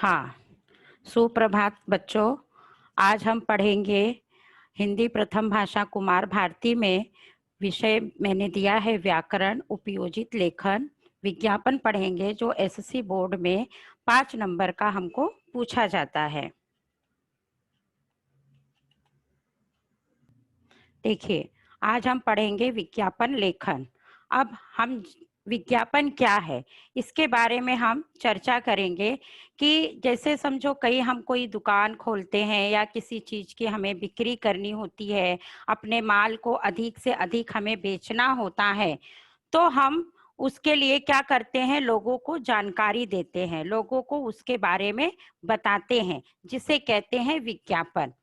हाँ, सुप्रभात बच्चों। आज हम पढ़ेंगे हिंदी प्रथम भाषा कुमार भारती में। विषय मैंने दिया है व्याकरण, उपयोजित लेखन, विज्ञापन पढ़ेंगे जो एसएससी बोर्ड में 5 नंबर का हमको पूछा जाता है। देखिए, आज हम पढ़ेंगे विज्ञापन लेखन। अब हम विज्ञापन क्या है इसके बारे में हम चर्चा करेंगे कि जैसे समझो कहीं हम कोई दुकान खोलते हैं या किसी चीज की हमें बिक्री करनी होती है, अपने माल को अधिक से अधिक हमें बेचना होता है, तो हम उसके लिए क्या करते हैं, लोगों को जानकारी देते हैं, लोगों को उसके बारे में बताते हैं, जिसे कहते हैं विज्ञापन।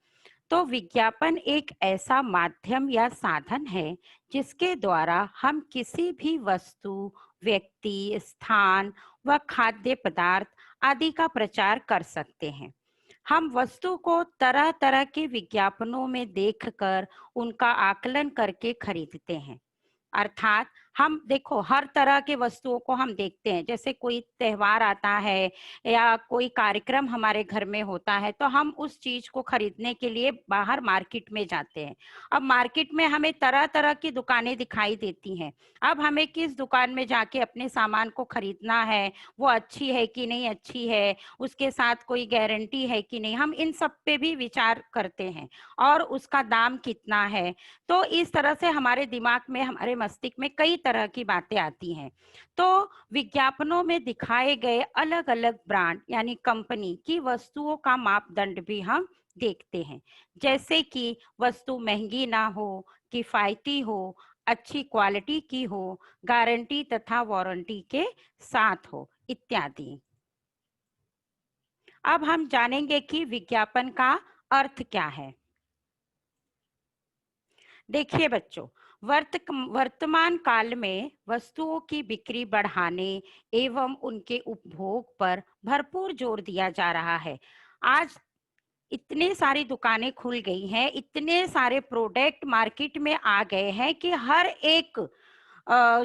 तो विज्ञापन एक ऐसा माध्यम या साधन है जिसके द्वारा हम किसी भी वस्तु, व्यक्ति, स्थान व खाद्य पदार्थ आदि का प्रचार कर सकते हैं। हम वस्तु को तरह तरह के विज्ञापनों में देखकर उनका आकलन करके खरीदते हैं। अर्थात हम देखो हर तरह के वस्तुओं को हम देखते हैं, जैसे कोई त्योहार आता है या कोई कार्यक्रम हमारे घर में होता है तो हम उस चीज को खरीदने के लिए बाहर मार्केट में जाते हैं। अब मार्केट में हमें तरह तरह की दुकानें दिखाई देती हैं। अब हमें किस दुकान में जाके अपने सामान को खरीदना है, वो अच्छी है कि नहीं अच्छी है, उसके साथ कोई गारंटी है कि नहीं, हम इन सब पे भी विचार करते हैं, और उसका दाम कितना है। तो इस तरह से हमारे दिमाग में, हमारे मस्तिष्क में कई तरह की बातें आती हैं। तो विज्ञापनों में दिखाए गए अलग अलग ब्रांड यानी कंपनी की वस्तुओं का मापदंड भी हम देखते हैं, जैसे कि वस्तु महंगी ना हो, किफायती हो, अच्छी क्वालिटी की हो, गारंटी तथा वारंटी के साथ हो, इत्यादि। अब हम जानेंगे कि विज्ञापन का अर्थ क्या है। देखिए बच्चों, वर्तमान काल में वस्तुओं की बिक्री बढ़ाने एवं उनके उपभोग पर भरपूर जोर दिया जा रहा है। आज इतने सारी दुकानें खुल गई हैं, इतने सारे प्रोडक्ट मार्केट में आ गए हैं कि हर एक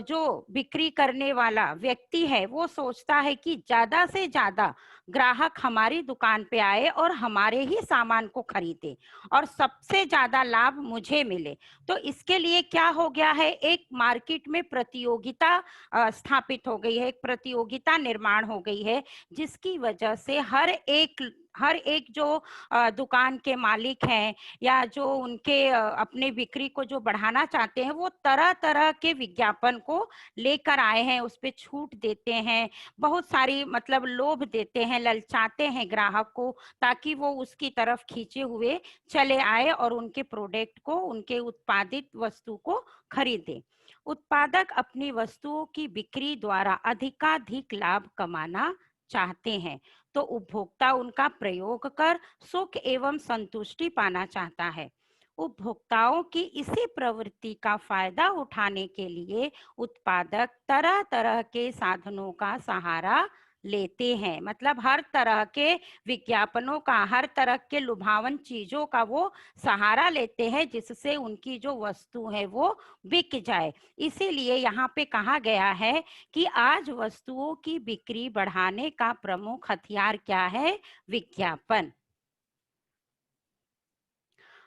जो बिक्री करने वाला व्यक्ति है वो सोचता है कि ज्यादा से ज्यादा ग्राहक हमारी दुकान पे आए और हमारे ही सामान को खरीदे और सबसे ज्यादा लाभ मुझे मिले। तो इसके लिए क्या हो गया है, एक मार्केट में प्रतियोगिता स्थापित हो गई है, एक प्रतियोगिता निर्माण हो गई है, जिसकी वजह से हर एक जो दुकान के मालिक हैं या जो उनके अपने बिक्री को जो बढ़ाना चाहते हैं, वो तरह तरह के विज्ञापन को लेकर आए हैं, उस पे छूट देते हैं, बहुत सारी मतलब लोभ देते हैं, ललचाते हैं ग्राहक को, ताकि वो उसकी तरफ खींचे हुए चले आए और उनके प्रोडक्ट को, उनके उत्पादित वस्तु को खरीदे। उत्पादक अपनी वस्तुओं की बिक्री द्वारा अधिकाधिक लाभ कमाना चाहते हैं, तो उपभोक्ता उनका प्रयोग कर सुख एवं संतुष्टि पाना चाहता है। उपभोक्ताओं की इसी प्रवृत्ति का फायदा उठाने के लिए उत्पादक तरह तरह के साधनों का सहारा लेते हैं। मतलब हर तरह के विज्ञापनों का, हर तरह के लुभावन चीजों का वो सहारा लेते हैं, जिससे उनकी जो वस्तु है वो बिक जाए। इसीलिए यहाँ पे कहा गया है कि आज वस्तुओं की बिक्री बढ़ाने का प्रमुख हथियार क्या है, विज्ञापन।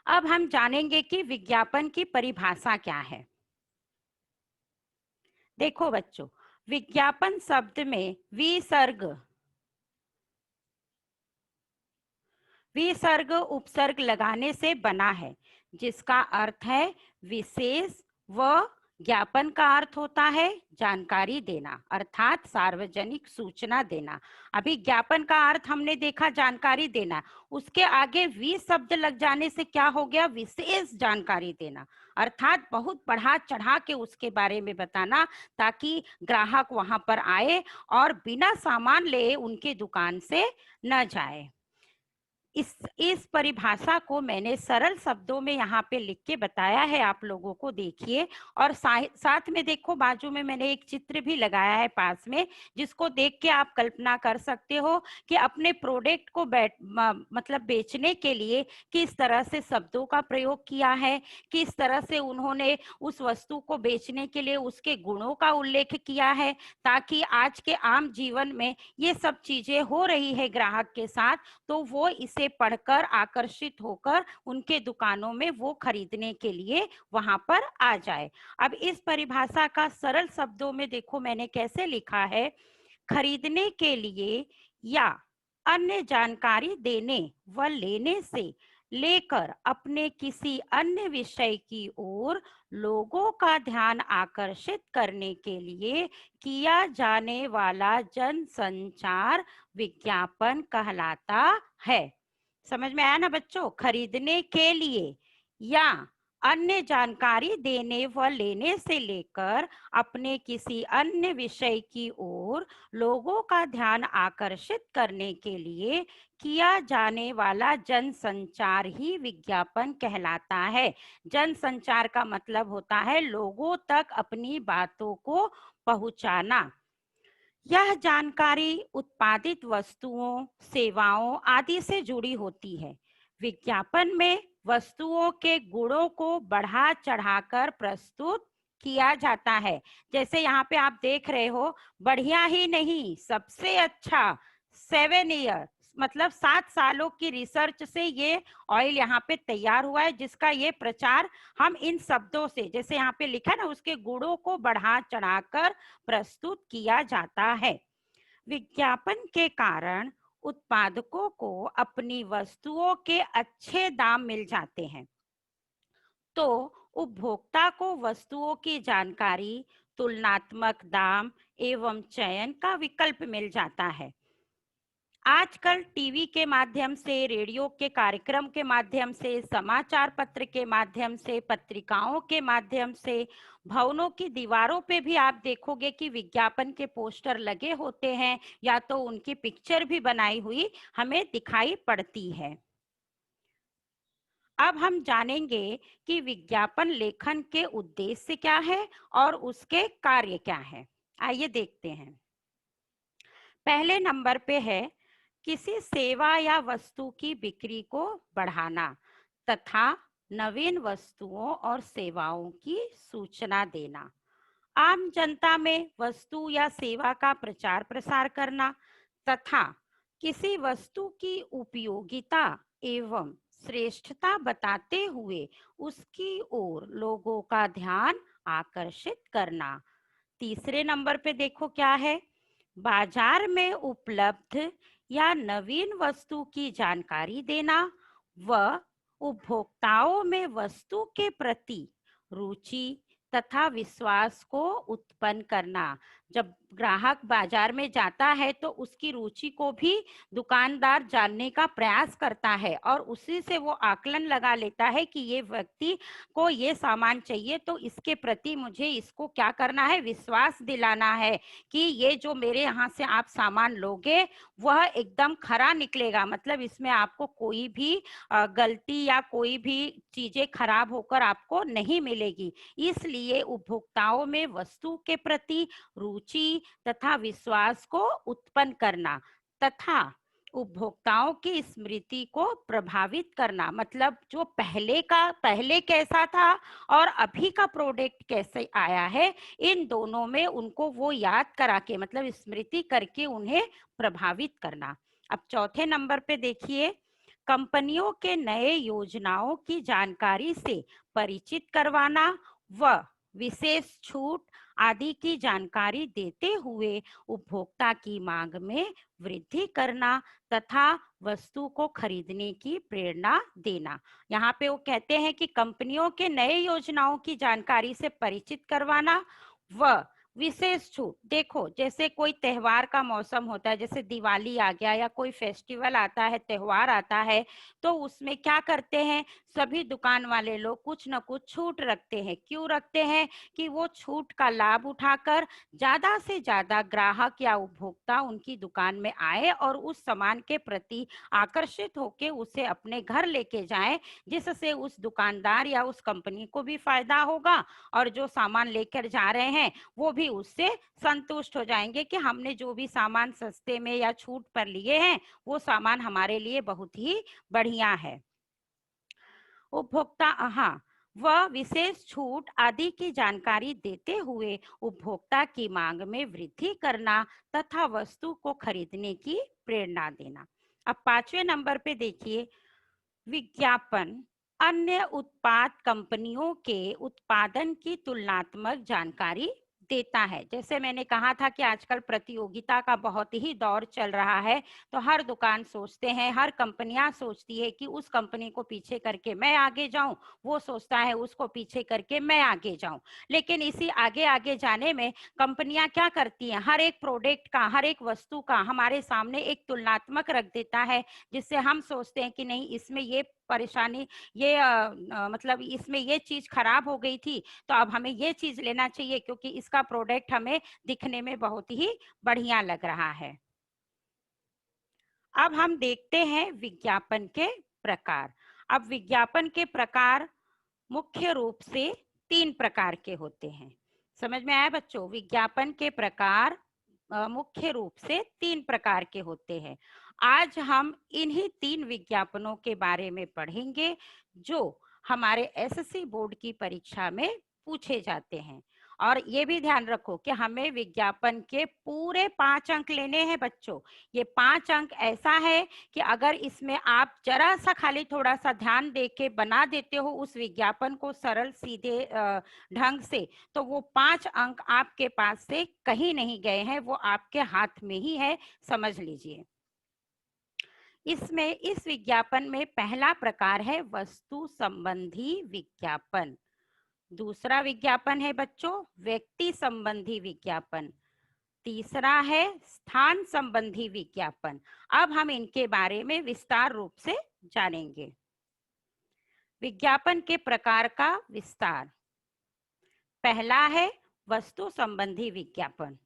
अब हम जानेंगे कि विज्ञापन की परिभाषा क्या है। देखो बच्चों, विज्ञापन शब्द में विसर्ग उपसर्ग लगाने से बना है, जिसका अर्थ है विशेष, व ज्ञापन का अर्थ होता है जानकारी देना, अर्थात सार्वजनिक सूचना देना। अभी ज्ञापन का अर्थ हमने देखा जानकारी देना, उसके आगे वि शब्द लग जाने से क्या हो गया, विशेष जानकारी देना, अर्थात बहुत बढ़ा चढ़ा के उसके बारे में बताना, ताकि ग्राहक वहां पर आए और बिना सामान ले उनके दुकान से न जाए। इस परिभाषा को मैंने सरल शब्दों में यहाँ पे लिख के बताया है आप लोगों को, देखिए। और साथ में देखो बाजू में मैंने एक चित्र भी लगाया है पास में, जिसको देख के आप कल्पना कर सकते हो कि अपने प्रोडक्ट को मतलब बेचने के लिए किस तरह से शब्दों का प्रयोग किया है, किस तरह से उन्होंने उस वस्तु को बेचने के लिए उसके गुणों का उल्लेख किया है, ताकि आज के आम जीवन में ये सब चीजें हो रही है ग्राहक के साथ, तो वो इसे पढ़कर आकर्षित होकर उनके दुकानों में वो खरीदने के लिए वहां पर आ जाए। अब इस परिभाषा का सरल शब्दों में देखो मैंने कैसे लिखा है। खरीदने के लिए या अन्य जानकारी देने व लेने से लेकर अपने किसी अन्य विषय की ओर लोगों का ध्यान आकर्षित करने के लिए किया जाने वाला जनसंचार विज्ञापन कहलाता है। समझ में आया ना बच्चों? खरीदने के लिए या अन्य जानकारी देने व लेने से लेकर अपने किसी अन्य विषय की ओर लोगों का ध्यान आकर्षित करने के लिए किया जाने वाला जनसंचार ही विज्ञापन कहलाता है। जनसंचार का मतलब होता है लोगों तक अपनी बातों को पहुंचाना। यह जानकारी उत्पादित वस्तुओं, सेवाओं आदि से जुड़ी होती है। विज्ञापन में वस्तुओं के गुणों को बढ़ा चढ़ाकर प्रस्तुत किया जाता है। जैसे यहाँ पे आप देख रहे हो, बढ़िया ही नहीं सबसे अच्छा, 7 ईयर मतलब 7 सालों की रिसर्च से ये ऑयल यहाँ पे तैयार हुआ है, जिसका ये प्रचार हम इन शब्दों से, जैसे यहाँ पे लिखा ना, उसके गुणों को बढ़ा चढ़ाकर प्रस्तुत किया जाता है। विज्ञापन के कारण उत्पादकों को अपनी वस्तुओं के अच्छे दाम मिल जाते हैं, तो उपभोक्ता को वस्तुओं की जानकारी, तुलनात्मक दाम एवं चयन का विकल्प मिल जाता है। आजकल टीवी के माध्यम से, रेडियो के कार्यक्रम के माध्यम से, समाचार पत्र के माध्यम से, पत्रिकाओं के माध्यम से, भवनों की दीवारों पे भी आप देखोगे कि विज्ञापन के पोस्टर लगे होते हैं, या तो उनकी पिक्चर भी बनाई हुई हमें दिखाई पड़ती है। अब हम जानेंगे कि विज्ञापन लेखन के उद्देश्य क्या है और उसके कार्य क्या है। आइए देखते हैं। पहले नंबर पे है किसी सेवा या वस्तु की बिक्री को बढ़ाना तथा नवीन वस्तुओं और सेवाओं की सूचना देना। आम जनता में वस्तु या सेवा का प्रचार प्रसार करना तथा किसी वस्तु की उपयोगिता एवं श्रेष्ठता बताते हुए उसकी ओर लोगों का ध्यान आकर्षित करना। तीसरे नंबर पे देखो क्या है, बाजार में उपलब्ध या नवीन वस्तु की जानकारी देना व उपभोक्ताओं में वस्तु के प्रति रुचि तथा विश्वास को उत्पन्न करना। जब ग्राहक बाजार में जाता है तो उसकी रुचि को भी दुकानदार जानने का प्रयास करता है और उसी से वो आकलन लगा लेता है कि ये व्यक्ति को ये सामान चाहिए, तो इसके प्रति मुझे इसको क्या करना है, विश्वास दिलाना है कि ये जो मेरे यहाँ से आप सामान लोगे वह एकदम खरा निकलेगा, मतलब इसमें आपको कोई भी गलती या कोई भी चीजें खराब होकर आपको नहीं मिलेगी। इसलिए उपभोक्ताओं में वस्तु के प्रति रुचि तथा विश्वास को उत्पन्न करना तथा उपभोक्ताओं की स्मृति को प्रभावित करना, मतलब जो पहले कैसा था और अभी का प्रोडक्ट कैसे आया है, इन दोनों में उनको वो याद करा के, मतलब स्मृति करके उन्हें प्रभावित करना। अब चौथे नंबर पे देखिए, कंपनियों के नए योजनाओं की जानकारी से परिचित करवाना व विशेष छूट आदि की जानकारी देते हुए उपभोक्ता की मांग में वृद्धि करना तथा वस्तु को खरीदने की प्रेरणा देना। यहाँ पे वो कहते हैं कि कंपनियों के नए योजनाओं की जानकारी से परिचित करवाना व विशेष छूट, देखो जैसे कोई त्योहार का मौसम होता है, जैसे दिवाली आ गया या कोई फेस्टिवल आता है, त्योहार आता है, तो उसमें क्या करते हैं, सभी दुकान वाले लोग कुछ न कुछ छूट रखते हैं। क्यों रखते हैं? कि वो छूट का लाभ उठाकर ज्यादा से ज्यादा ग्राहक या उपभोक्ता उनकी दुकान में आए और उस सामान के प्रति आकर्षित होकर उसे अपने घर लेके जाएं, जिससे उस दुकानदार या उस कंपनी को भी फायदा होगा और जो सामान लेकर जा रहे हैं वो भी उससे संतुष्ट हो जाएंगे कि हमने जो भी सामान सस्ते में या छूट पर लिए हैं वो सामान हमारे लिए बहुत ही बढ़िया है। उपभोक्ता, हाँ, वह विशेष छूट आदि की जानकारी देते हुए उपभोक्ता की मांग में वृद्धि करना तथा वस्तु को खरीदने की प्रेरणा देना। अब 5वें नंबर पे देखिए, विज्ञापन अन्य उत्पाद कंपनियों के उत्पादन की तुलनात्मक जानकारी देता है। जैसे मैंने कहा था कि आजकल प्रतियोगिता का बहुत ही दौर चल रहा है, तो हर दुकान सोचते हैं, हर कंपनियां सोचती है कि उस कंपनी को पीछे करके मैं आगे जाऊं, वो सोचता है उसको पीछे करके मैं आगे जाऊं। लेकिन इसी आगे आगे जाने में कंपनियां क्या करती हैं, हर एक प्रोडक्ट का, हर एक वस्तु का हमारे सामने एक तुलनात्मक रख देता है, जिससे हम सोचते हैं कि नहीं, इसमें ये परेशानी, ये मतलब इसमें ये चीज खराब हो गई थी, तो अब हमें ये चीज लेना चाहिए क्योंकि इसका प्रोडक्ट हमें दिखने में बहुत ही बढ़िया लग रहा है। अब हम देखते हैं विज्ञापन के प्रकार। अब विज्ञापन के प्रकार मुख्य रूप से 3 प्रकार के होते हैं। समझ में आया बच्चों? विज्ञापन के प्रकार मुख्य रूप से 3 प्रकार के होते हैं। आज हम इन्हीं 3 विज्ञापनों के बारे में पढ़ेंगे जो हमारे एसएससी बोर्ड की परीक्षा में पूछे जाते हैं। और ये भी ध्यान रखो कि हमें विज्ञापन के पूरे 5 अंक लेने हैं बच्चों। ये 5 अंक ऐसा है कि अगर इसमें आप जरा सा खाली थोड़ा सा ध्यान दे के बना देते हो उस विज्ञापन को सरल सीधे ढंग से, तो वो 5 अंक आपके पास से कहीं नहीं गए हैं, वो आपके हाथ में ही है, समझ लीजिए। इसमें इस विज्ञापन में पहला प्रकार है वस्तु संबंधी विज्ञापन। दूसरा विज्ञापन है बच्चों व्यक्ति संबंधी विज्ञापन। तीसरा है स्थान संबंधी विज्ञापन। अब हम इनके बारे में विस्तार रूप से जानेंगे। विज्ञापन के प्रकार का विस्तार। पहला है वस्तु संबंधी विज्ञापन।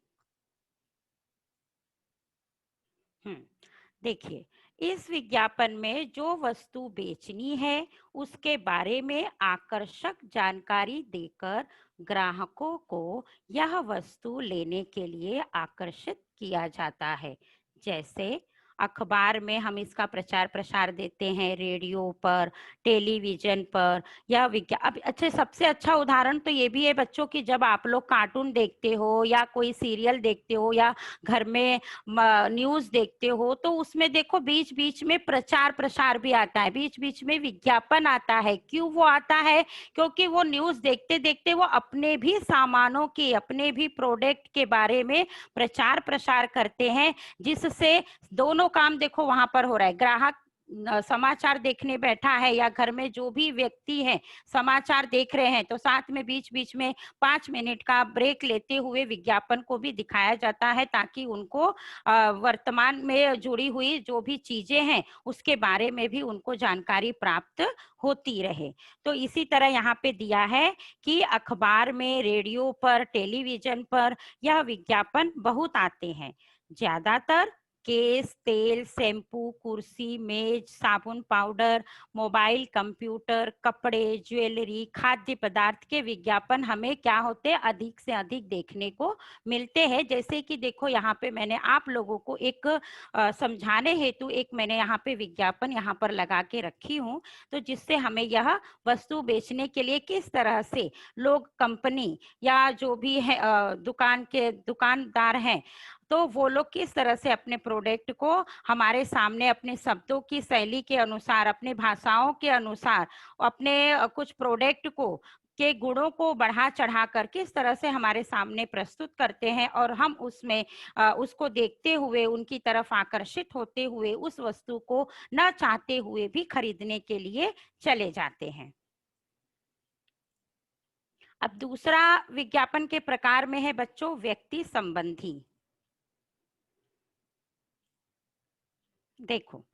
देखिए, इस विज्ञापन में जो वस्तु बेचनी है उसके बारे में आकर्षक जानकारी देकर ग्राहकों को यह वस्तु लेने के लिए आकर्षित किया जाता है। जैसे अखबार में हम इसका प्रचार प्रसार देते हैं, रेडियो पर, टेलीविजन पर, या अब अच्छे सबसे अच्छा उदाहरण तो ये भी है बच्चों की जब आप लोग कार्टून देखते हो या कोई सीरियल देखते हो या घर में न्यूज देखते हो, तो उसमें देखो बीच बीच में प्रचार प्रसार भी आता है, बीच बीच में विज्ञापन आता है। क्यों वो आता है? क्योंकि वो न्यूज देखते देखते वो अपने भी सामानों की, अपने भी प्रोडक्ट के बारे में प्रचार प्रसार करते हैं, जिससे दोनों काम देखो वहां पर हो रहा है। ग्राहक समाचार देखने बैठा है या घर में जो भी व्यक्ति है समाचार देख रहे हैं, तो साथ में बीच बीच में 5 मिनट का ब्रेक लेते हुए विज्ञापन को भी दिखाया जाता है, ताकि उनको वर्तमान में जुड़ी हुई जो भी चीजें हैं उसके बारे में भी उनको जानकारी प्राप्त होती रहे। तो इसी तरह यहाँ पे दिया है कि अखबार में, रेडियो पर, टेलीविजन पर यह विज्ञापन बहुत आते हैं। ज्यादातर केस तेल, शैम्पू, कुर्सी, मेज, साबुन, पाउडर, मोबाइल, कंप्यूटर, कपड़े, ज्वेलरी, खाद्य पदार्थ के विज्ञापन हमें क्या होते हैं, अधिक से अधिक देखने को मिलते हैं। जैसे कि देखो यहाँ पे मैंने आप लोगों को एक समझाने हेतु एक मैंने यहाँ पे विज्ञापन यहाँ पर लगा के रखी हूँ, तो जिससे हमें यह वस्तु बेचने के लिए किस तरह से लोग, कंपनी या जो भी है दुकान के दुकानदार हैं, तो वो लोग किस तरह से अपने प्रोडक्ट को हमारे सामने अपने शब्दों की शैली के अनुसार, अपने भाषाओं के अनुसार, अपने कुछ प्रोडक्ट को के गुणों को बढ़ा चढ़ा कर किस तरह से हमारे सामने प्रस्तुत करते हैं, और हम उसमें उसको देखते हुए, उनकी तरफ आकर्षित होते हुए उस वस्तु को न चाहते हुए भी खरीदने के लिए चले जाते हैं। अब दूसरा विज्ञापन के प्रकार में है बच्चों व्यक्ति संबंधी। देखो,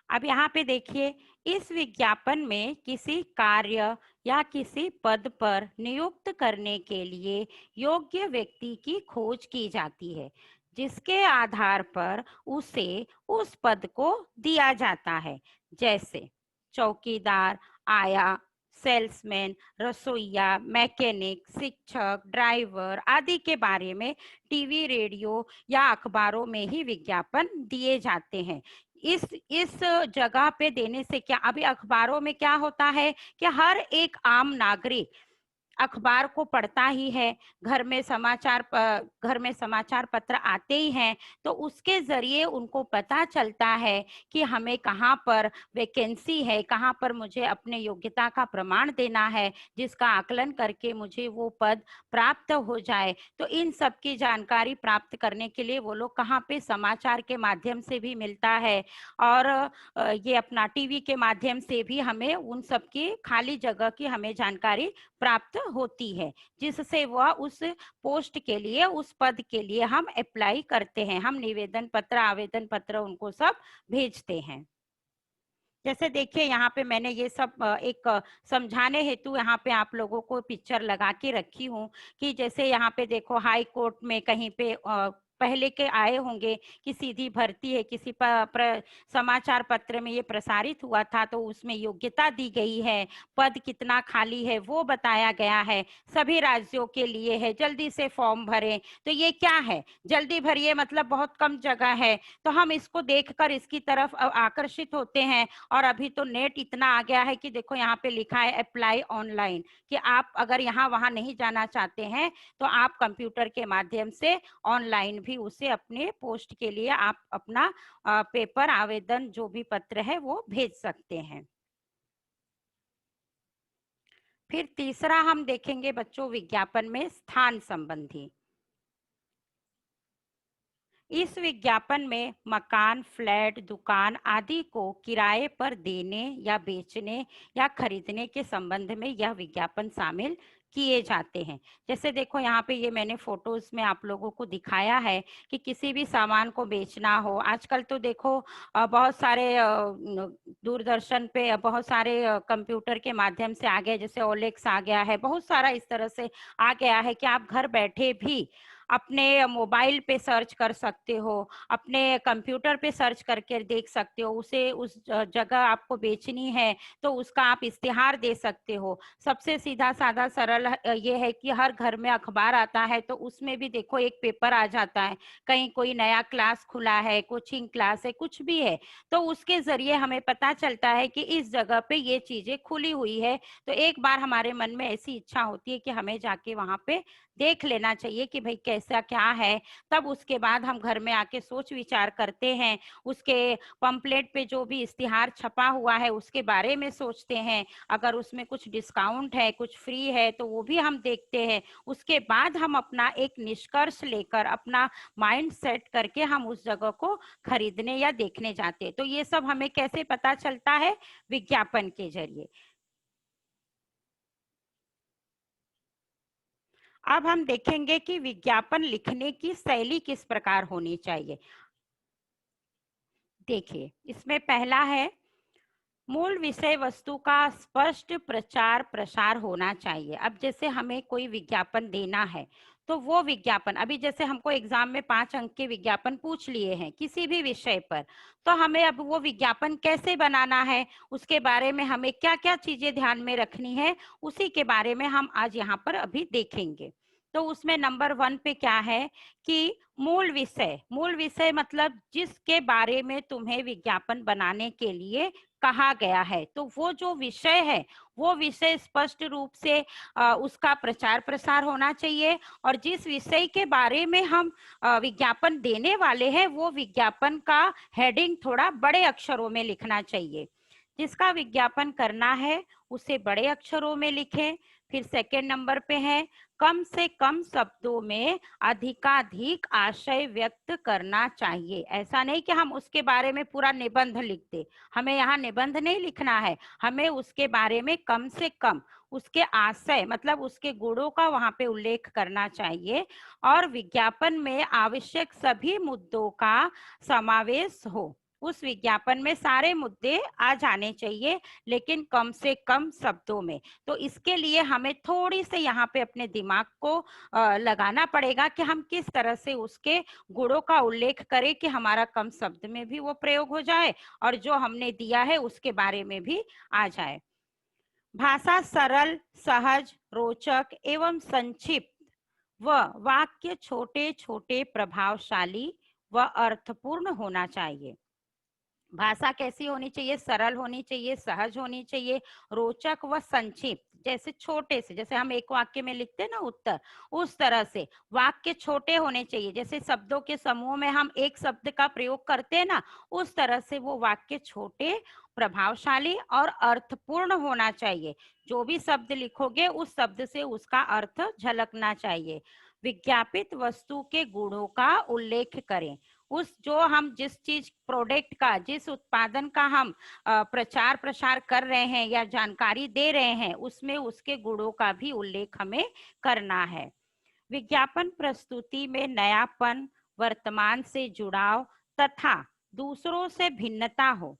अब यहाँ पे देखिए, इस विज्ञापन में किसी कार्य या किसी पद पर नियुक्त करने के लिए योग्य व्यक्ति की खोज की जाती है, जिसके आधार पर उसे उस पद को दिया जाता है। जैसे चौकीदार, आया, सेल्समैन, रसोइया, मैकेनिक, शिक्षक, ड्राइवर आदि के बारे में टीवी, रेडियो या अखबारों में ही विज्ञापन दिए जाते हैं। इस जगह पे देने से क्या, अभी अखबारों में क्या होता है कि हर एक आम नागरिक अखबार को पढ़ता ही है, घर में समाचार पत्र आते ही हैं, तो उसके जरिए उनको पता चलता है कि हमें कहाँ पर वैकेंसी है, कहाँ पर मुझे अपने योग्यता का प्रमाण देना है, जिसका आकलन करके मुझे वो पद प्राप्त हो जाए। तो इन सब की जानकारी प्राप्त करने के लिए वो लोग कहाँ पे समाचार के माध्यम से भी मिलता है, और ये अपना टीवी के माध्यम से भी हमें उन सब की खाली जगह की हमें जानकारी प्राप्त होती है, जिससे वह उस पोस्ट के लिए, उस पद के लिए हम अप्लाई करते हैं, हम निवेदन पत्र, आवेदन पत्र उनको सब भेजते हैं। जैसे देखिए, यहाँ पे मैंने ये सब एक समझाने हेतु यहाँ पे आप लोगों को पिक्चर लगा के रखी हूँ, कि जैसे यहाँ पे देखो हाई कोर्ट में कहीं पे पहले के आए होंगे कि सीधी भर्ती है, किसी समाचार पत्र में ये प्रसारित हुआ था, तो उसमें योग्यता दी गई है, पद कितना खाली है वो बताया गया है, सभी राज्यों के लिए है, जल्दी से फॉर्म भरें। तो ये क्या है, जल्दी भरिए मतलब बहुत कम जगह है, तो हम इसको देखकर इसकी तरफ आकर्षित होते हैं। और अभी तो नेट इतना आ गया है कि देखो यहाँ पे लिखा है अप्लाई ऑनलाइन, कि आप अगर यहाँ वहां नहीं जाना चाहते हैं तो आप कंप्यूटर के माध्यम से ऑनलाइन भी उसे अपने पोस्ट के लिए आप अपना पेपर, आवेदन, जो भी पत्र है वो भेज सकते हैं। फिर तीसरा हम देखेंगे बच्चों विज्ञापन में स्थान संबंधी। इस विज्ञापन में मकान, फ्लैट, दुकान आदि को किराए पर देने या बेचने या खरीदने के संबंध में यह विज्ञापन शामिल किए जाते हैं। जैसे देखो यहाँ पे ये मैंने फोटोज में आप लोगों को दिखाया है कि किसी भी सामान को बेचना हो, आजकल तो देखो बहुत सारे दूरदर्शन पे बहुत सारे कंप्यूटर के माध्यम से आ गए, जैसे ओलेक्स आ गया है, बहुत सारा इस तरह से आ गया है कि आप घर बैठे भी अपने मोबाइल पे सर्च कर सकते हो, अपने कंप्यूटर पे सर्च करके देख सकते हो, उसे उस जगह आपको बेचनी है तो उसका आप इश्तिहार दे सकते हो। सबसे सीधा साधा सरल ये है कि हर घर में अखबार आता है, तो उसमें भी देखो एक पेपर आ जाता है, कहीं कोई नया क्लास खुला है, कोचिंग क्लास है, कुछ भी है, तो उसके जरिए हमें पता चलता है कि इस जगह पे ये चीजें खुली हुई है। तो एक बार हमारे मन में ऐसी इच्छा होती है कि हमें जाके वहां पे देख लेना चाहिए कि भाई कैसा क्या है। तब उसके बाद हम घर में आके सोच विचार करते हैं, उसके पंपलेट पे जो भी इश्तिहार छपा हुआ है उसके बारे में सोचते हैं, अगर उसमें कुछ डिस्काउंट है, कुछ फ्री है, तो वो भी हम देखते हैं। उसके बाद हम अपना एक निष्कर्ष लेकर, अपना माइंड सेट करके हम उस जगह को खरीदने या देखने जाते हैं। तो ये सब हमें कैसे पता चलता है, विज्ञापन के जरिए। अब हम देखेंगे कि विज्ञापन लिखने की शैली किस प्रकार होनी चाहिए। देखिए, इसमें पहला है, मूल विषय वस्तु का स्पष्ट प्रचार प्रसार होना चाहिए। अब जैसे हमें कोई विज्ञापन देना है, तो वो विज्ञापन, अभी जैसे हमको एग्जाम में 5 अंक के विज्ञापन पूछ लिए हैं किसी भी विषय पर, तो हमें अब वो विज्ञापन कैसे बनाना है, उसके बारे में हमें क्या क्या चीजें ध्यान में रखनी है, उसी के बारे में हम आज यहाँ पर अभी देखेंगे। तो उसमें नंबर 1 पे क्या है कि मूल विषय मतलब जिसके बारे में तुम्हें विज्ञापन बनाने के लिए कहा गया है, तो वो जो विषय है वो विषय स्पष्ट रूप से उसका प्रचार प्रसार होना चाहिए। और जिस विषय के बारे में हम विज्ञापन देने वाले हैं, वो विज्ञापन का हेडिंग थोड़ा बड़े अक्षरों में लिखना चाहिए। जिसका विज्ञापन करना है उसे बड़े अक्षरों में लिखें। फिर सेकेंड नंबर पे है कम से कम शब्दों में अधिकाधिक आशय व्यक्त करना चाहिए। ऐसा नहीं कि हम उसके बारे में पूरा निबंध लिख दे, हमें यहाँ निबंध नहीं लिखना है, हमें उसके बारे में कम से कम उसके आशय मतलब उसके गुणों का वहां पे उल्लेख करना चाहिए और विज्ञापन में आवश्यक सभी मुद्दों का समावेश हो। उस विज्ञापन में सारे मुद्दे आ जाने चाहिए लेकिन कम से कम शब्दों में। तो इसके लिए हमें थोड़ी से यहाँ पे अपने दिमाग को लगाना पड़ेगा कि हम किस तरह से उसके गुणों का उल्लेख करें कि हमारा कम शब्द में भी वो प्रयोग हो जाए और जो हमने दिया है उसके बारे में भी आ जाए। भाषा सरल, सहज, रोचक एवं संक्षिप्त व वाक्य छोटे छोटे प्रभावशाली व अर्थपूर्ण होना चाहिए। भाषा कैसी होनी चाहिए? सरल होनी चाहिए, सहज होनी चाहिए, रोचक व संक्षिप्त, जैसे छोटे से, जैसे हम एक वाक्य में लिखते हैं ना उत्तर, उस तरह से वाक्य छोटे होने चाहिए। जैसे शब्दों के समूह में हम एक शब्द का प्रयोग करते हैं ना, उस तरह से वो वाक्य छोटे, प्रभावशाली और अर्थपूर्ण होना चाहिए। जो भी शब्द लिखोगे उस शब्द से उसका अर्थ झलकना चाहिए। विज्ञापित वस्तु के गुणों का उल्लेख करें। उस जो हम जिस चीज प्रोडक्ट का, जिस उत्पादन का हम प्रचार प्रसार कर रहे हैं या जानकारी दे रहे हैं, उसमें उसके गुणों का भी उल्लेख हमें करना है। विज्ञापन प्रस्तुति में नयापन, वर्तमान से जुड़ाव तथा दूसरों से भिन्नता हो।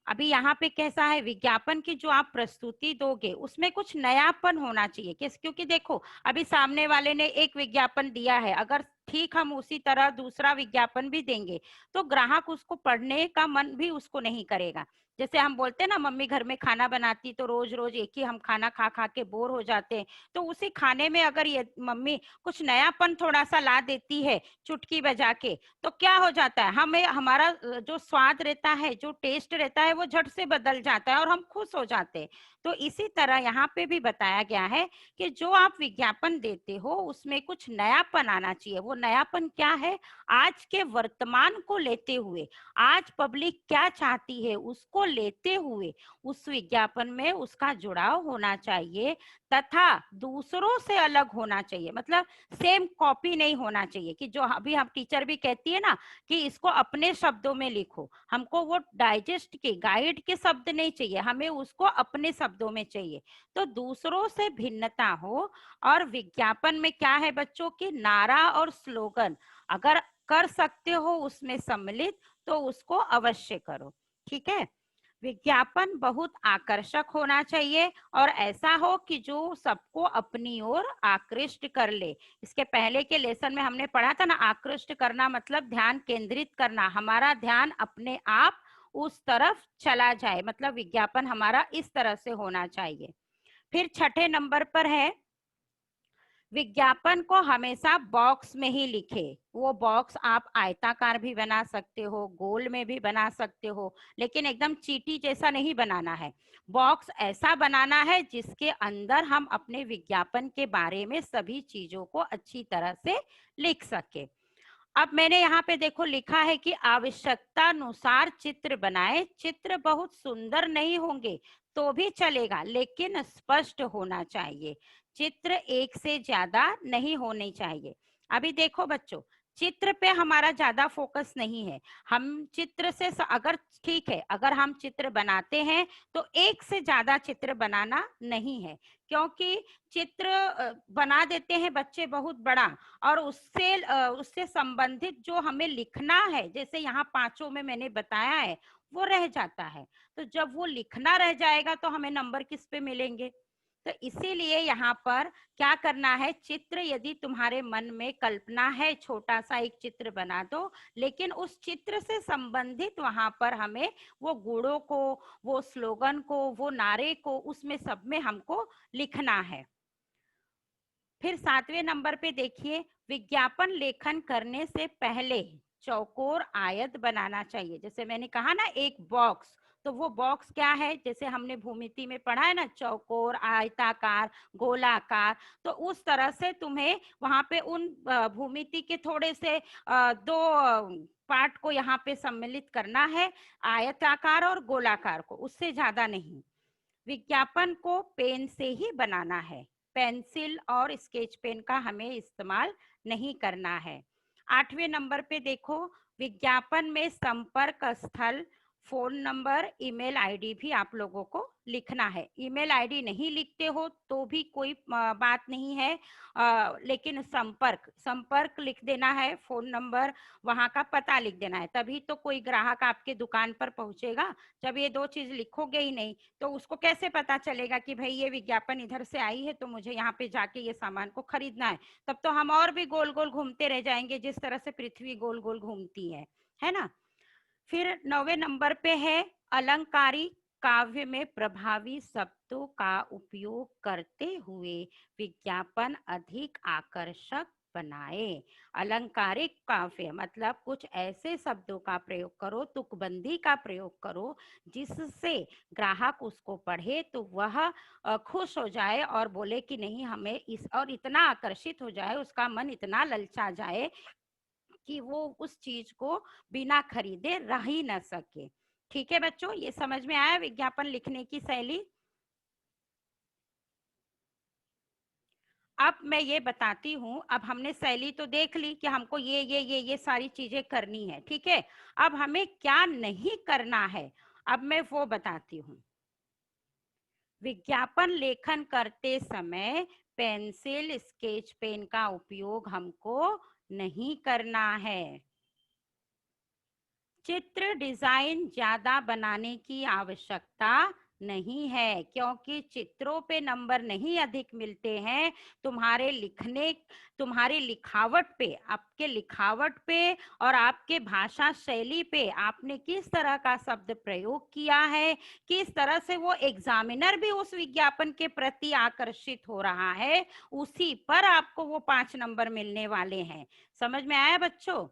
अभी यहाँ पे कैसा है, विज्ञापन की जो आप प्रस्तुति दोगे उसमें कुछ नयापन होना चाहिए। क्योंकि देखो अभी सामने वाले ने एक विज्ञापन दिया है, अगर ठीक हम उसी तरह दूसरा विज्ञापन भी देंगे तो ग्राहक उसको पढ़ने का मन भी उसको नहीं करेगा। जैसे हम बोलते हैं ना, मम्मी घर में खाना बनाती तो रोज रोज एक ही हम खाना खा खा के बोर हो जाते हैं, तो उसी खाने में अगर ये मम्मी कुछ नयापन थोड़ा सा ला देती है चुटकी बजा के, तो क्या हो जाता है, हमें हमारा जो स्वाद रहता है, जो टेस्ट रहता है, वो झट से बदल जाता है और हम खुश हो जाते हैं। तो इसी तरह यहाँ पे भी बताया गया है कि जो आप विज्ञापन देते हो उसमें कुछ नयापन आना चाहिए। वो नयापन क्या है? आज के वर्तमान को लेते हुए, आज पब्लिक क्या चाहती है उसको लेते हुए उस विज्ञापन में उसका जुड़ाव होना चाहिए तथा दूसरों से अलग होना चाहिए। मतलब सेम कॉपी नहीं होना चाहिए कि जो अभी हम टीचर भी कहती है ना कि इसको अपने शब्दों में लिखो, हमको वो डाइजेस्ट के गाइड के शब्द नहीं चाहिए, हमें उसको अपने शब्दों में चाहिए। तो दूसरों से भिन्नता हो। और विज्ञापन में क्या है बच्चों की, नारा और स्लोगन अगर कर सकते हो उसमें सम्मिलित तो उसको अवश्य करो। ठीक है। विज्ञापन बहुत आकर्षक होना चाहिए और ऐसा हो कि जो सबको अपनी ओर आकृष्ट कर ले। इसके पहले के लेसन में हमने पढ़ा था ना, आकृष्ट करना मतलब ध्यान केंद्रित करना, हमारा ध्यान अपने आप उस तरफ चला जाए, मतलब विज्ञापन हमारा इस तरह से होना चाहिए। फिर छठे नंबर पर है विज्ञापन को हमेशा बॉक्स में ही लिखे। वो बॉक्स आप आयताकार भी बना सकते हो, गोल में भी बना सकते हो, लेकिन एकदम चींटी जैसा नहीं बनाना है। बॉक्स ऐसा बनाना है जिसके अंदर हम अपने विज्ञापन के बारे में सभी चीजों को अच्छी तरह से लिख सके। अब मैंने यहाँ पे देखो लिखा है कि आवश्यकता अनुसार चित्र बनाए। चित्र बहुत सुंदर नहीं होंगे तो भी चलेगा लेकिन स्पष्ट होना चाहिए। चित्र एक से ज्यादा नहीं होने चाहिए। अभी देखो बच्चों, चित्र पे हमारा ज्यादा फोकस नहीं है। हम चित्र से अगर ठीक है, अगर हम चित्र बनाते हैं तो एक से ज्यादा चित्र बनाना नहीं है, क्योंकि चित्र बना देते हैं बच्चे बहुत बड़ा और उससे संबंधित जो हमें लिखना है, जैसे यहाँ पांचों में मैंने बताया है, वो रह जाता है। तो जब वो लिखना रह जाएगा तो हमें नंबर किस पे मिलेंगे? तो इसीलिए यहाँ पर क्या करना है, चित्र यदि तुम्हारे मन में कल्पना है, छोटा सा एक चित्र बना दो, लेकिन उस चित्र से संबंधित वहां पर हमें वो गुणों को, वो स्लोगन को, वो नारे को, उसमें सब में हमको लिखना है। फिर सातवें नंबर पे देखिए, विज्ञापन लेखन करने से पहले चौकोर आयत बनाना चाहिए। जैसे मैंने कहा ना एक बॉक्स, तो वो बॉक्स क्या है, जैसे हमने भूमिति में पढ़ा है ना, चौकोर, आयताकार, गोलाकार। तो उस तरह से तुम्हें वहां पे उन भूमिति के थोड़े से दो पार्ट को यहाँ पे सम्मिलित करना है, आयताकार और गोलाकार को, उससे ज्यादा नहीं। विज्ञापन को पेन से ही बनाना है। पेंसिल और स्केच पेन का हमें इस्तेमाल नहीं करना है। 8वें नंबर पे देखो, विज्ञापन में संपर्क स्थल, फोन नंबर, ईमेल आईडी भी आप लोगों को लिखना है। ईमेल आईडी नहीं लिखते हो तो भी कोई बात नहीं है, लेकिन संपर्क संपर्क लिख देना है, फोन नंबर, वहां का पता लिख देना है, तभी तो कोई ग्राहक आपके दुकान पर पहुंचेगा। जब ये दो चीज लिखोगे ही नहीं तो उसको कैसे पता चलेगा कि भाई ये विज्ञापन इधर से आई है तो मुझे यहाँ पे जाके ये सामान को खरीदना है। तब तो हम और भी गोल गोल घूमते रह जाएंगे, जिस तरह से पृथ्वी गोल गोल घूमती है ना। फिर 9वें नंबर पे है, अलंकारी काव्य में प्रभावी शब्दों का उपयोग करते हुए विज्ञापन अधिक आकर्षक बनाए। अलंकारिक काव्य मतलब कुछ ऐसे शब्दों का प्रयोग करो, तुकबंदी का प्रयोग करो, जिससे ग्राहक उसको पढ़े तो वह खुश हो जाए और बोले कि नहीं हमें इस, और इतना आकर्षित हो जाए, उसका मन इतना ललचा जाए कि वो उस चीज को बिना खरीदे रह ही न सके। ठीक है बच्चों, ये समझ में आया विज्ञापन लिखने की शैली। अब मैं ये बताती हूँ, अब हमने शैली तो देख ली कि हमको ये सारी चीजें करनी है, ठीक है। अब हमें क्या नहीं करना है, अब मैं वो बताती हूँ। विज्ञापन लेखन करते समय पेंसिल स्केच पेन का उपयोग हमको नहीं करना है। चित्र डिजाइन ज्यादा बनाने की आवश्यकता नहीं है, क्योंकि चित्रों पे नंबर नहीं अधिक मिलते हैं। तुम्हारे लिखने, तुम्हारी लिखावट पे, आपके लिखावट पे और आपके भाषा शैली पे आपने किस तरह का शब्द प्रयोग किया है, किस तरह से वो एग्जामिनर भी उस विज्ञापन के प्रति आकर्षित हो रहा है, उसी पर आपको वो 5 नंबर मिलने वाले हैं। समझ में आया बच्चों?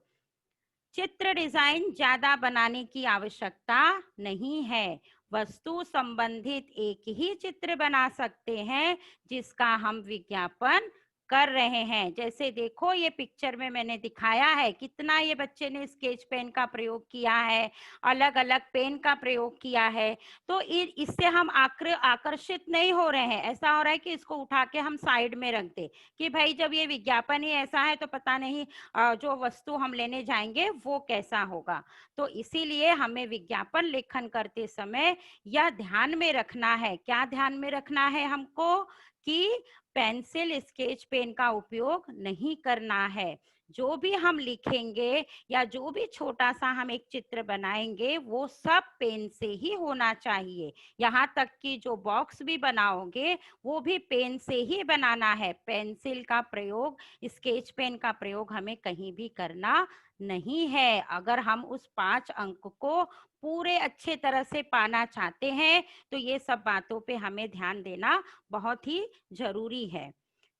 चित्र डिजाइन ज्यादा बनाने की आवश्यकता नहीं है। वस्तु संबंधित एक ही चित्र बना सकते हैं जिसका हम विज्ञापन कर रहे हैं। जैसे देखो ये पिक्चर में मैंने दिखाया है, कितना ये बच्चे ने स्केच पेन का प्रयोग किया है, अलग अलग पेन का प्रयोग किया है। तो इससे हम आकर्षित नहीं हो रहे हैं, ऐसा हो रहा है कि इसको उठा के हम साइड में रख दे कि भाई जब ये विज्ञापन ही ऐसा है तो पता नहीं जो वस्तु हम लेने जाएंगे वो कैसा होगा। तो इसीलिए हमें विज्ञापन लेखन करते समय यह ध्यान में रखना है, क्या ध्यान में रखना है हमको, कि पेंसिल स्केच पेन का उपयोग नहीं करना है। जो भी हम लिखेंगे या जो भी छोटा सा हम एक चित्र बनाएंगे वो सब पेन से ही होना चाहिए। यहाँ तक कि जो बॉक्स भी बनाओगे वो भी पेन से ही बनाना है। पेंसिल का प्रयोग, स्केच पेन का प्रयोग हमें कहीं भी करना नहीं है। अगर हम उस 5 अंक को पूरे अच्छे तरह से पाना चाहते हैं तो ये सब बातों पे हमें ध्यान देना बहुत ही जरूरी है।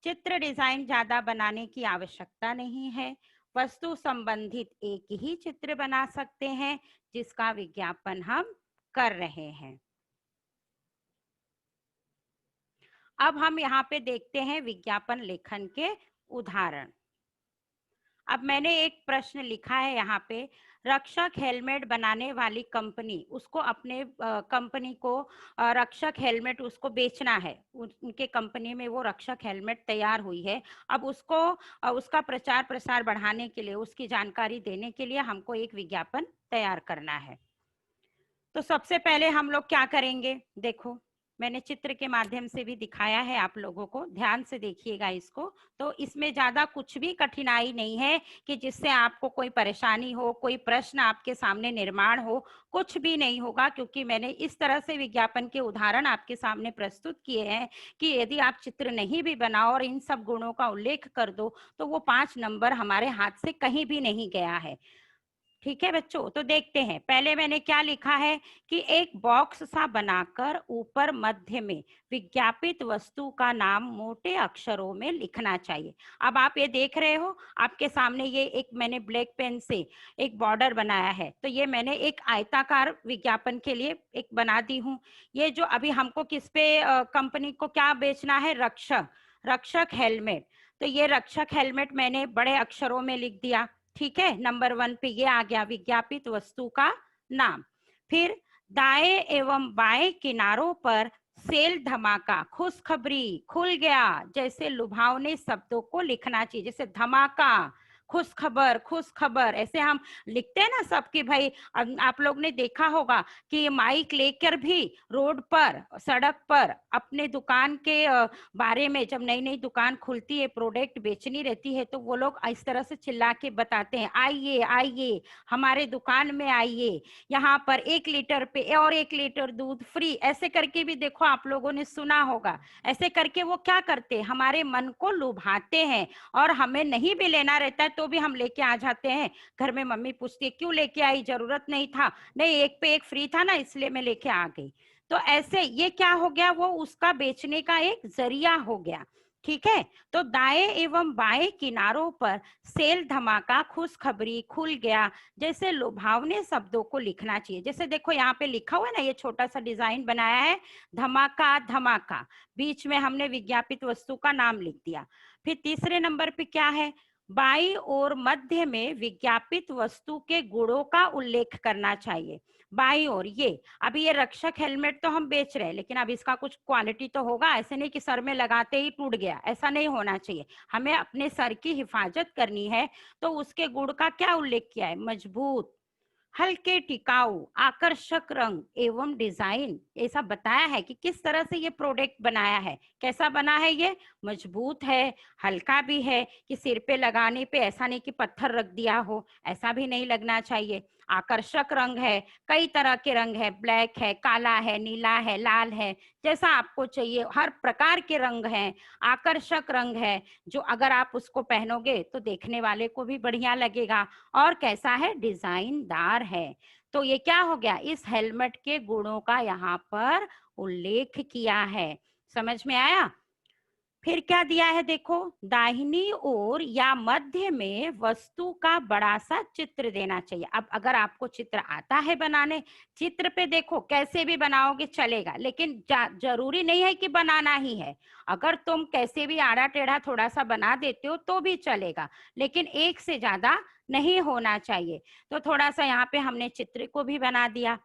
चित्र डिजाइन ज्यादा बनाने की आवश्यकता नहीं है। वस्तु संबंधित एक ही चित्र बना सकते हैं जिसका विज्ञापन हम कर रहे हैं। अब हम यहाँ पे देखते हैं विज्ञापन लेखन के उदाहरण। अब मैंने एक प्रश्न लिखा है यहाँ पे, रक्षक हेलमेट बनाने वाली कंपनी, उसको अपने कंपनी को रक्षक हेलमेट उसको बेचना है, उनके कंपनी में वो रक्षक हेलमेट तैयार हुई है। अब उसको उसका प्रचार प्रसार बढ़ाने के लिए, उसकी जानकारी देने के लिए हमको एक विज्ञापन तैयार करना है। तो सबसे पहले हम लोग क्या करेंगे, देखो मैंने चित्र के माध्यम से भी दिखाया है आप लोगों को, ध्यान से देखिएगा इसको। तो इसमें ज्यादा कुछ भी कठिनाई नहीं है कि जिससे आपको कोई परेशानी हो, कोई प्रश्न आपके सामने निर्माण हो, कुछ भी नहीं होगा, क्योंकि मैंने इस तरह से विज्ञापन के उदाहरण आपके सामने प्रस्तुत किए हैं कि यदि आप चित्र नहीं भी बनाओ और इन सब गुणों का उल्लेख कर दो तो वो 5 नंबर हमारे हाथ से कहीं भी नहीं गया है। ठीक है बच्चों, तो देखते हैं। पहले मैंने क्या लिखा है कि एक बॉक्स सा बनाकर ऊपर मध्य में विज्ञापित वस्तु का नाम मोटे अक्षरों में लिखना चाहिए। अब आप ये देख रहे हो आपके सामने, ये एक मैंने ब्लैक पेन से एक बॉर्डर बनाया है, तो ये मैंने एक आयताकार विज्ञापन के लिए एक बना दी हूँ। ये जो अभी हमको किस पे कंपनी को क्या बेचना है, रक्षक, रक्षक हेलमेट। तो ये रक्षक हेलमेट मैंने बड़े अक्षरों में लिख दिया। ठीक है, नंबर 1 पे ये आ गया विज्ञापित वस्तु का नाम। फिर दाएं एवं बाएं किनारों पर सेल धमाका, खुशखबरी, खुल गया जैसे लुभावने शब्दों को लिखना चाहिए। जैसे धमाका, खुश खबर ऐसे हम लिखते हैं ना सबकी भाई। आप लोग ने देखा होगा कि माइक लेकर भी रोड पर, सड़क पर अपने दुकान के बारे में, जब नई नई दुकान खुलती है, प्रोडक्ट बेचनी रहती है, तो वो लोग इस तरह से चिल्ला के बताते हैं, आइए आइए हमारे दुकान में आइए, यहाँ पर 1 लीटर पे और 1 लीटर दूध फ्री। ऐसे करके भी देखो आप लोगों ने सुना होगा। ऐसे करके वो क्या करते हैं, हमारे मन को लुभाते हैं, और हमें नहीं भी लेना रहता है तो भी हम लेके आ जाते हैं। घर में मम्मी पूछती है क्यों लेके आई, जरूरत नहीं था, नहीं 1 पे 1 फ्री था ना इसलिए मैं लेके आ गई। तो ऐसे ये क्या हो गया, वो उसका बेचने का एक जरिया हो गया। ठीक है। तो दाएं एवं बाएं किनारों पर सेल धमाका, खुशखबरी, खुल गया जैसे लुभावने शब्दों को लिखना चाहिए। जैसे देखो यहाँ पे लिखा हुआ है ना, ये छोटा सा डिजाइन बनाया है, धमाका धमाका, बीच में हमने विज्ञापित वस्तु का नाम लिख दिया। फिर तीसरे नंबर पे क्या है, बाई और मध्य में विज्ञापित वस्तु के गुणों का उल्लेख करना चाहिए। बाई और ये, अभी ये रक्षक हेलमेट तो हम बेच रहे हैं, लेकिन अब इसका कुछ क्वालिटी तो होगा, ऐसे नहीं कि सर में लगाते ही टूट गया, ऐसा नहीं होना चाहिए। हमें अपने सर की हिफाजत करनी है, तो उसके गुण का क्या उल्लेख किया है, मजबूत, हल्के, टिकाऊ, आकर्षक रंग एवं डिजाइन। ऐसा बताया है कि किस तरह से ये प्रोडक्ट बनाया है, कैसा बना है, ये मजबूत है, हल्का भी है, कि सिर पे लगाने पे ऐसा नहीं कि पत्थर रख दिया हो, ऐसा भी नहीं लगना चाहिए। आकर्षक रंग है, कई तरह के रंग है, ब्लैक है, काला है, नीला है, लाल है, जैसा आपको चाहिए, हर प्रकार के रंग हैं। आकर्षक रंग है, जो अगर आप उसको पहनोगे तो देखने वाले को भी बढ़िया लगेगा। और कैसा है, डिजाइनदार है। तो ये क्या हो गया, इस हेलमेट के गुणों का यहाँ पर उल्लेख किया है। समझ में आया। फिर क्या दिया है देखो, दाहिनी ओर या मध्य में वस्तु का बड़ा सा चित्र देना चाहिए। अब अगर आपको चित्र आता है बनाने, चित्र पे देखो कैसे भी बनाओगे चलेगा, लेकिन जरूरी नहीं है कि बनाना ही है। अगर तुम कैसे भी आड़ा टेढ़ा थोड़ा सा बना देते हो तो भी चलेगा, लेकिन एक से ज्यादा नहीं होना चाहिए। तो थोड़ा सा यहाँ पे हमने चित्र को भी बना दिया।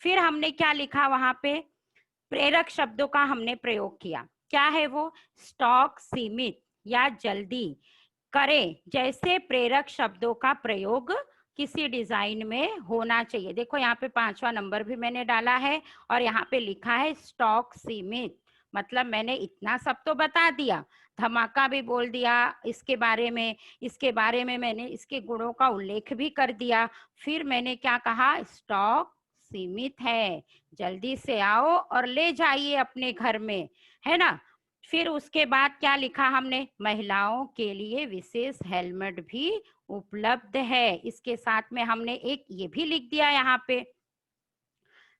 फिर हमने क्या लिखा वहां पे, प्रेरक शब्दों का हमने प्रयोग किया। क्या है वो, स्टॉक, सीमित या जल्दी करें जैसे प्रेरक शब्दों का प्रयोग किसी डिजाइन में होना चाहिए। देखो यहाँ पे 5वां नंबर भी मैंने डाला है, और यहाँ पे लिखा है स्टॉक सीमित, मतलब मैंने इतना सब तो बता दिया, धमाका भी बोल दिया इसके बारे में, इसके बारे में मैंने इसके गुणों का उल्लेख भी कर दिया। फिर मैंने क्या कहा, स्टॉक सीमित है, जल्दी से आओ और ले जाइए अपने घर में, है ना। फिर उसके बाद क्या लिखा हमने, महिलाओं के लिए विशेष हेलमेट भी उपलब्ध है, इसके साथ में हमने एक ये भी लिख दिया यहाँ पे।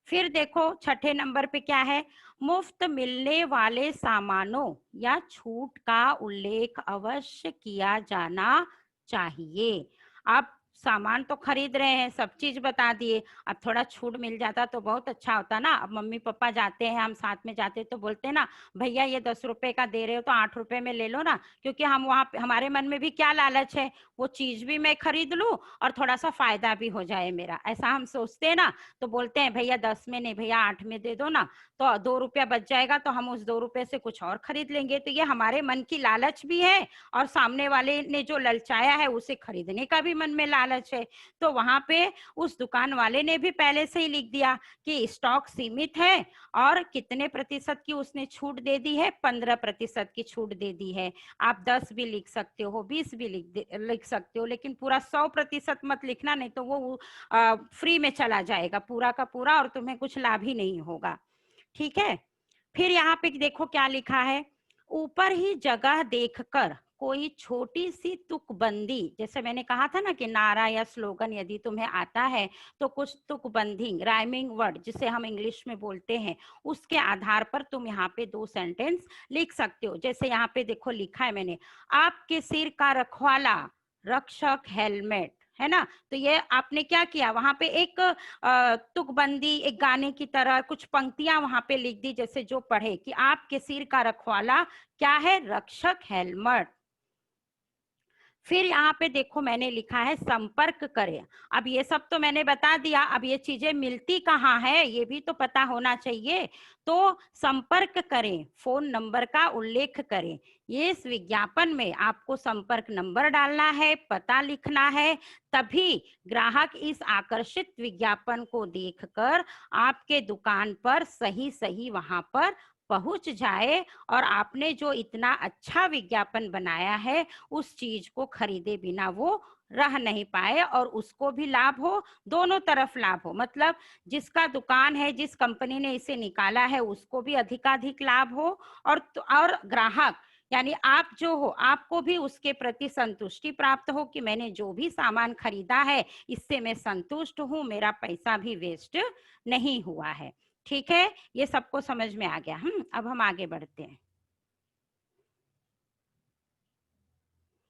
फिर देखो छठे नंबर पे क्या है, मुफ्त मिलने वाले सामानों या छूट का उल्लेख अवश्य किया जाना चाहिए। आप सामान तो खरीद रहे हैं, सब चीज बता दिए, अब थोड़ा छूट मिल जाता तो बहुत अच्छा होता ना। अब मम्मी पापा जाते हैं, हम साथ में जाते तो बोलते ना, भैया ये 10 रुपए का दे रहे हो तो 8 रुपए में ले लो ना, क्योंकि हम वहाँ हमारे मन में भी क्या लालच है, वो चीज भी मैं खरीद लूं और थोड़ा सा फायदा भी हो जाए मेरा, ऐसा हम सोचते हैं ना। तो बोलते हैं भैया 10 में नहीं, भैया 8 में दे दो ना, तो 2 रुपया बच जाएगा, तो हम उस 2 रुपए से कुछ और खरीद लेंगे। तो ये हमारे मन की लालच भी है, और सामने वाले ने जो ललचाया है उसे खरीदने का भी मन में लालच है। तो वहां पे उस दुकान वाले ने भी पहले से ही लिख दिया कि स्टॉक सीमित है, और कितने प्रतिशत की उसने छूट दे दी है, 15% की छूट दे दी है। आप 10 भी लिख सकते हो, 20 भी लिख सकते हो, लेकिन पूरा 100% मत लिखना, नहीं तो वो फ्री में चला जाएगा पूरा का पूरा, और तुम्हें कुछ लाभ ही नहीं होगा। ठीक है। फिर यहाँ पे देखो क्या लिखा है, ऊपर ही जगह देखकर कोई छोटी सी तुकबंदी, जैसे मैंने कहा था ना कि नारा या स्लोगन यदि तुम्हें आता है तो कुछ तुकबंदी, राइमिंग वर्ड जिसे हम इंग्लिश में बोलते हैं, उसके आधार पर तुम यहाँ पे 2 सेंटेंस लिख सकते हो। जैसे यहाँ पे देखो लिखा है मैंने, आपके सिर का रखवाला रक्षक हेलमेट, है ना। तो ये आपने क्या किया, वहां पे एक तुकबंदी, एक गाने की तरह कुछ पंक्तियां वहां पे लिख दी, जैसे जो पढ़े कि आपके सिर का रखवाला क्या है, रक्षक हेलमेट। फिर यहाँ पे देखो मैंने लिखा है संपर्क करें। अब ये सब तो मैंने बता दिया, अब ये चीजें मिलती कहाँ है ये भी तो पता होना चाहिए। तो संपर्क करें, फोन नंबर का उल्लेख करें। ये इस विज्ञापन में आपको संपर्क नंबर डालना है, पता लिखना है, तभी ग्राहक इस आकर्षित विज्ञापन को देखकर आपके दुकान पर सही सही वहां पर पहुंच जाए और आपने जो इतना अच्छा विज्ञापन बनाया है उस चीज को खरीदे बिना वो रह नहीं पाए और उसको भी लाभ हो, दोनों तरफ लाभ हो। मतलब जिसका दुकान है, जिस कंपनी ने इसे निकाला है उसको भी अधिकाधिक लाभ हो और ग्राहक यानी आप जो हो आपको भी उसके प्रति संतुष्टि प्राप्त हो कि मैंने जो भी सामान खरीदा है इससे मैं संतुष्ट हूँ, मेरा पैसा भी वेस्ट नहीं हुआ है। ठीक है, ये सबको समझ में आ गया। अब हम आगे बढ़ते हैं।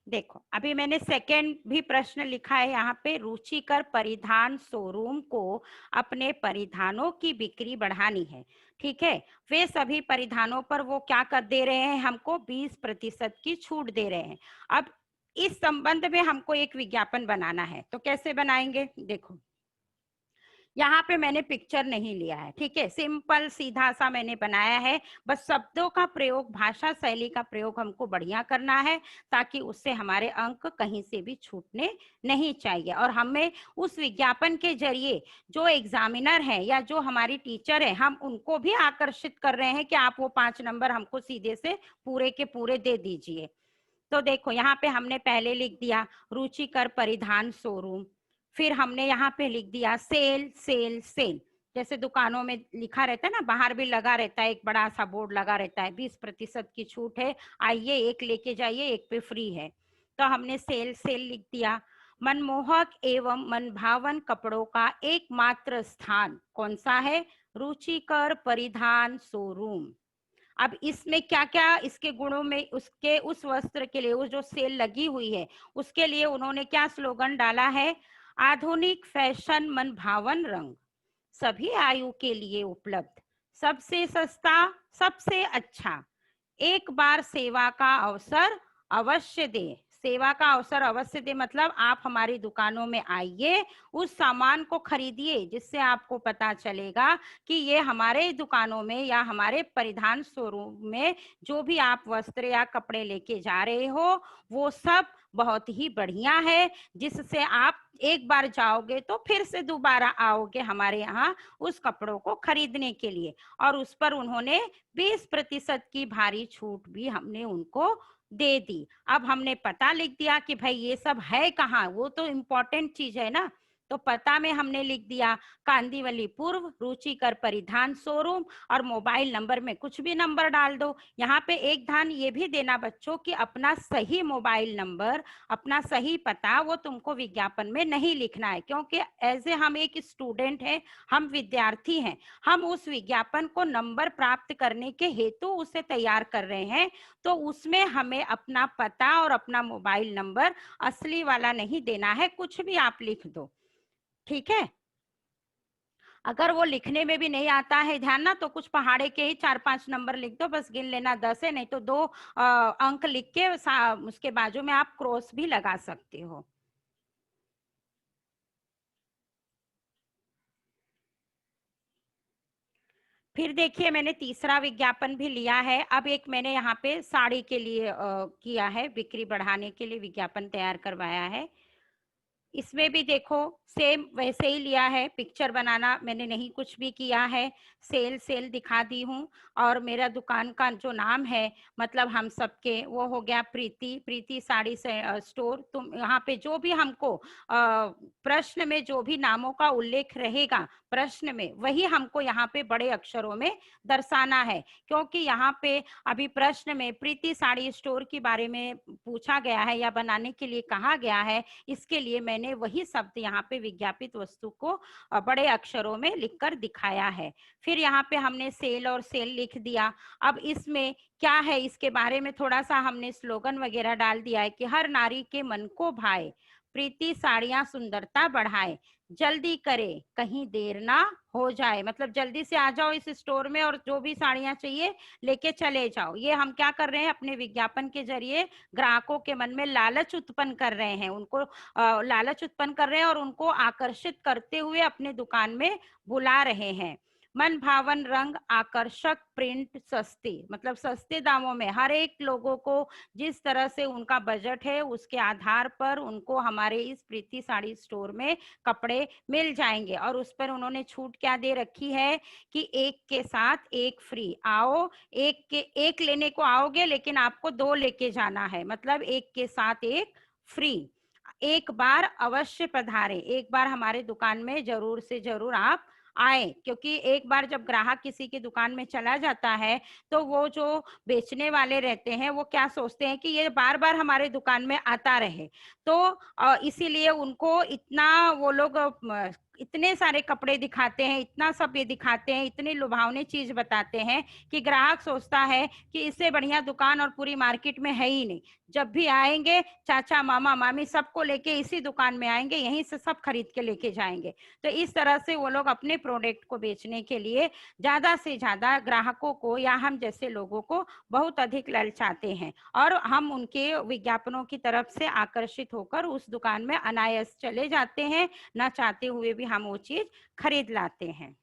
देखो अभी मैंने सेकंड भी प्रश्न लिखा है यहाँ पे, रुचिकर परिधान शोरूम को अपने परिधानों की बिक्री बढ़ानी है। ठीक है, वे सभी परिधानों पर वो क्या कर दे रहे हैं, हमको 20% की छूट दे रहे हैं। अब इस संबंध में हमको एक विज्ञापन बनाना है, तो कैसे बनाएंगे? देखो यहाँ पे मैंने पिक्चर नहीं लिया है, ठीक है, सिंपल सीधा सा मैंने बनाया है। बस शब्दों का प्रयोग, भाषा शैली का प्रयोग हमको बढ़िया करना है ताकि उससे हमारे अंक कहीं से भी छूटने नहीं चाहिए। और हमें उस विज्ञापन के जरिए जो एग्जामिनर है या जो हमारी टीचर है हम उनको भी आकर्षित कर रहे हैं कि आप वो 5 नंबर हमको सीधे से पूरे के पूरे दे दीजिए। तो देखो यहाँ पे हमने पहले लिख दिया रुचिकर परिधान शोरूम, फिर हमने यहाँ पे लिख दिया सेल सेल सेल। जैसे दुकानों में लिखा रहता है ना, बाहर भी लगा रहता है, एक बड़ा सा बोर्ड लगा रहता है 20% की छूट है, आइए एक लेके जाइए, एक पे फ्री है। तो हमने सेल सेल लिख दिया। मनमोहक एवं मनभावन कपड़ों का एकमात्र स्थान कौन सा है? रुचिकर परिधान शोरूम। अब इसमें क्या क्या इसके गुणों में, उसके उस वस्त्र के लिए, वो जो सेल लगी हुई है उसके लिए उन्होंने क्या स्लोगन डाला है? आधुनिक फैशन मन भावन रंग, सभी आयु के लिए उपलब्ध, सबसे सस्ता, सबसे अच्छा, एक बार सेवा का अवसर अवश्य दे। सेवा का अवसर अवश्य दे मतलब आप हमारी दुकानों में आइए, उस सामान को खरीदिए जिससे आपको पता चलेगा कि ये हमारे दुकानों में या हमारे परिधान शोरूम में जो भी आप वस्त्र या कपड़े लेके जा रहे हो वो सब बहुत ही बढ़िया है, जिससे आप एक बार जाओगे तो फिर से दोबारा आओगे हमारे यहाँ उस कपड़ों को खरीदने के लिए। और उस पर उन्होंने 20% की भारी छूट भी हमने उनको दे दी। अब हमने पता लिख दिया कि भाई ये सब है कहाँ, वो तो इम्पोर्टेंट चीज है ना। तो पता में हमने लिख दिया कांदीवली पूर्व रुचिकर परिधान शोरूम, और मोबाइल नंबर में कुछ भी नंबर डाल दो। यहाँ पे एक ध्यान ये भी देना बच्चों कि अपना सही मोबाइल नंबर, अपना सही पता वो तुमको विज्ञापन में नहीं लिखना है, क्योंकि एज ए हम एक स्टूडेंट हैं, हम विद्यार्थी हैं, हम उस विज्ञापन को नंबर प्राप्त करने के हेतु उसे तैयार कर रहे हैं। तो उसमें हमें अपना पता और अपना मोबाइल नंबर असली वाला नहीं देना है, कुछ भी आप लिख दो। ठीक है, अगर वो लिखने में भी नहीं आता है ध्यान ना, तो कुछ पहाड़े के ही 4-5 नंबर लिख दो, बस गिन लेना 10 है, नहीं तो 2 अंक लिख के उसके बाजू में आप क्रॉस भी लगा सकते हो। फिर देखिए मैंने तीसरा विज्ञापन भी लिया है। अब एक मैंने यहाँ पे साड़ी के लिए किया है, बिक्री बढ़ाने के लिए विज्ञापन तैयार करवाया है। इसमें भी देखो सेम वैसे ही लिया है, पिक्चर बनाना मैंने नहीं कुछ भी किया है, सेल सेल दिखा दी हूँ। और मेरा दुकान का जो नाम है मतलब हम सबके, वो हो गया प्रीति, प्रीति साड़ी से स्टोर। तुम यहाँ पे जो भी हमको प्रश्न में जो भी नामों का उल्लेख रहेगा प्रश्न में, वही हमको यहाँ पे बड़े अक्षरों में दर्शाना है, क्योंकि यहाँ पे अभी प्रश्न में प्रीति साड़ी स्टोर के बारे में पूछा गया है या बनाने के लिए कहा गया है। इसके लिए मैंने वही शब्द यहाँ पे विज्ञापित वस्तु को बड़े अक्षरों में लिखकर दिखाया है। फिर यहाँ पे हमने सेल और सेल लिख दिया। अब इसमें क्या है, इसके बारे में थोड़ा सा हमने स्लोगन वगैरह डाल दिया है कि हर नारी के मन को भाए, प्रीति साड़ियां सुंदरता बढ़ाए, जल्दी करे कहीं देर ना हो जाए। मतलब जल्दी से आ जाओ इस स्टोर में और जो भी साड़ियां चाहिए लेके चले जाओ। ये हम क्या कर रहे हैं, अपने विज्ञापन के जरिए ग्राहकों के मन में लालच उत्पन्न कर रहे हैं, उनको लालच उत्पन्न कर रहे हैं और उनको आकर्षित करते हुए अपने दुकान में बुला रहे हैं। मन भावन रंग, आकर्षक प्रिंट, सस्ते, मतलब सस्ते दामों में हर एक लोगों को जिस तरह से उनका बजट है उसके आधार पर उनको हमारे इस प्रीति साड़ी स्टोर में कपड़े मिल जाएंगे। और उस पर उन्होंने छूट क्या दे रखी है कि एक के साथ एक फ्री। आओ, एक लेने को आओगे लेकिन आपको दो लेके जाना है, मतलब एक के साथ एक फ्री। एक बार अवश्य पधारे, एक बार हमारे दुकान में जरूर से जरूर आप आए, क्योंकि एक बार जब ग्राहक किसी की दुकान में चला जाता है तो वो जो बेचने वाले रहते हैं वो क्या सोचते हैं कि ये बार बार हमारे दुकान में आता रहे। तो इसीलिए उनको इतना वो लोग इतने सारे कपड़े दिखाते हैं, इतना सब ये दिखाते हैं, इतनी लुभावनी चीज बताते हैं कि ग्राहक सोचता है कि इससे बढ़िया दुकान और पूरी मार्केट में है ही नहीं। जब भी आएंगे चाचा मामा मामी सबको लेके इसी दुकान में आएंगे, यहीं से सब खरीद के लेके जाएंगे। तो इस तरह से वो लोग अपने प्रोडक्ट को बेचने के लिए ज्यादा से ज्यादा ग्राहकों को या हम जैसे लोगों को बहुत अधिक ललचाते हैं, और हम उनके विज्ञापनों की तरफ से आकर्षित होकर उस दुकान में अनायास चले जाते हैं, ना चाहते हुए भी हम वो चीज खरीद लाते हैं।